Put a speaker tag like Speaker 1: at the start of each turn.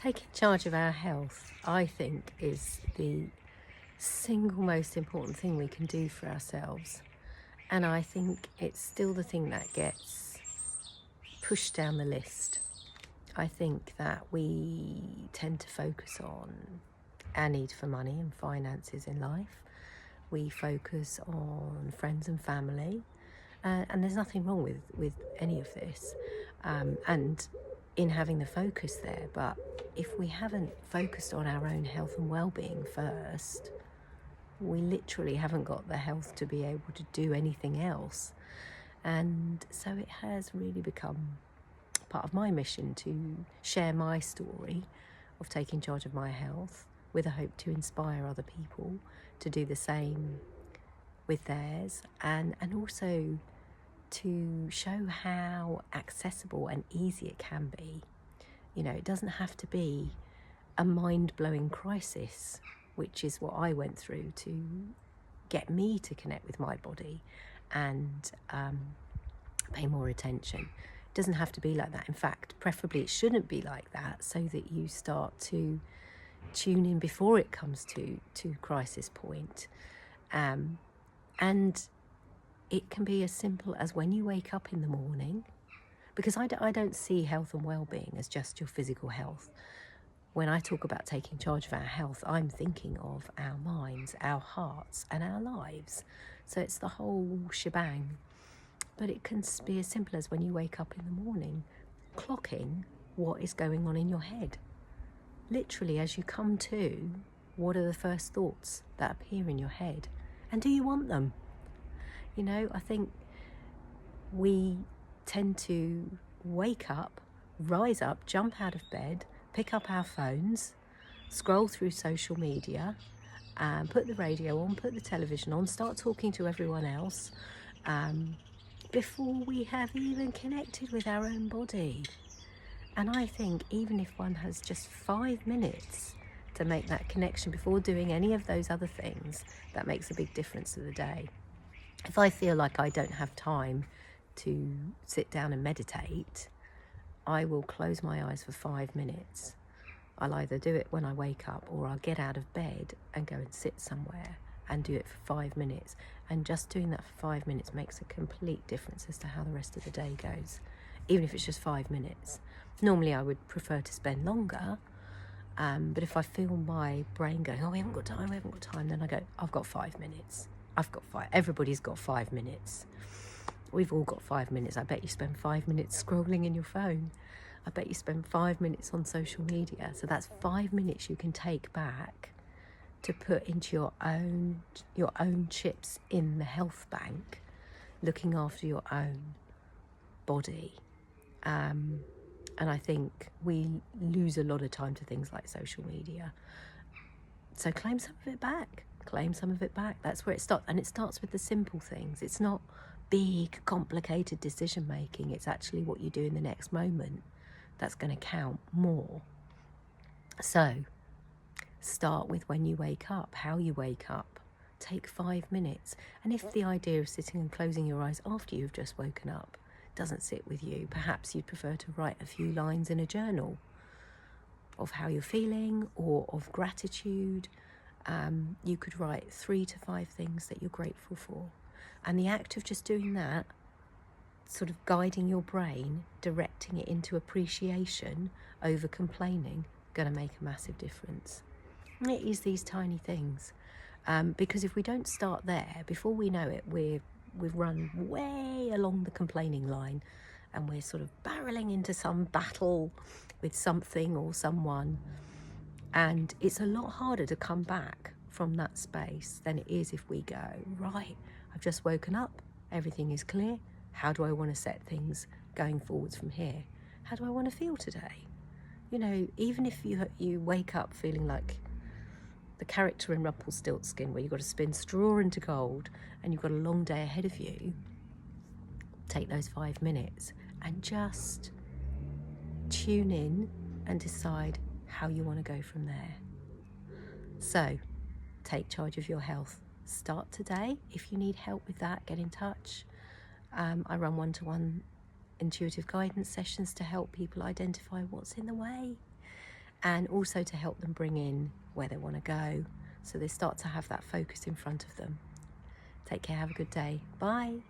Speaker 1: Taking charge of our health, I think, is the single most important thing we can do for ourselves. And I think it's still the thing that gets pushed down the list. I think that we tend to focus on our need for money and finances in life. We focus on friends and family. And there's nothing wrong with any of this. And in having the focus there, but if we haven't focused on our own health and well-being first, we literally haven't got the health to be able to do anything else. And so it has really become part of my mission to share my story of taking charge of my health with a hope to inspire other people to do the same with theirs, and also to show how accessible and easy it can be. You know, it doesn't have to be a mind-blowing crisis, which is what I went through to get me to connect with my body and pay more attention. It doesn't have to be like that. In fact, preferably it shouldn't be like that, so that you start to tune in before it comes to crisis point. And it can be as simple as when you wake up in the morning, because I don't see health and well-being as just your physical health. When I talk about taking charge of our health, I'm thinking of our minds, our hearts, and our lives. So it's the whole shebang. But it can be as simple as when you wake up in the morning, clocking what is going on in your head. Literally, as you come to, what are the first thoughts that appear in your head? And do you want them? You know, I think we tend to wake up, rise up, jump out of bed, pick up our phones, scroll through social media, put the radio on, put the television on, start talking to everyone else before we have even connected with our own body. And I think even if one has just 5 minutes to make that connection before doing any of those other things, that makes a big difference to the day. If I feel like I don't have time to sit down and meditate, I will close my eyes for 5 minutes. I'll either do it when I wake up, or I'll get out of bed and go and sit somewhere and do it for 5 minutes. And just doing that for 5 minutes makes a complete difference as to how the rest of the day goes, even if it's just 5 minutes. Normally I would prefer to spend longer, but if I feel my brain going, oh, we haven't got time, then I go, I've got 5 minutes. Everybody's got 5 minutes. We've all got 5 minutes. I bet you spend 5 minutes scrolling in your phone. I bet you spend 5 minutes on social media. So that's 5 minutes you can take back to put into your own chips in the health bank, looking after your own body. And I think we lose a lot of time to things like social media. So claim some of it back. That's where it starts. And it starts with the simple things. It's not big, complicated decision making. It's actually what you do in the next moment that's going to count more. So start with when you wake up, how you wake up. Take 5 minutes. And if the idea of sitting and closing your eyes after you've just woken up doesn't sit with you, perhaps you'd prefer to write a few lines in a journal of how you're feeling, or of gratitude. You could write 3 to 5 things that you're grateful for. And the act of just doing that, sort of guiding your brain, directing it into appreciation over complaining, going to make a massive difference. And it is these tiny things. Because if we don't start there, before we know it, we've run way along the complaining line, and we're sort of barreling into some battle with something or someone. And it's a lot harder to come back from that space than it is if we go, right, I've just woken up, everything is clear. How do I want to set things going forwards from here? How do I want to feel today? You know, even if you wake up feeling like the character in Rumpelstiltskin, where you've got to spin straw into gold and you've got a long day ahead of you, take those 5 minutes and just tune in and decide how you want to go from there. So, take charge of your health. Start today. If you need help with that, get in touch. I run one-to-one intuitive guidance sessions to help people identify what's in the way and also to help them bring in where they want to go, so they start to have that focus in front of them. Take care, have a good day. Bye.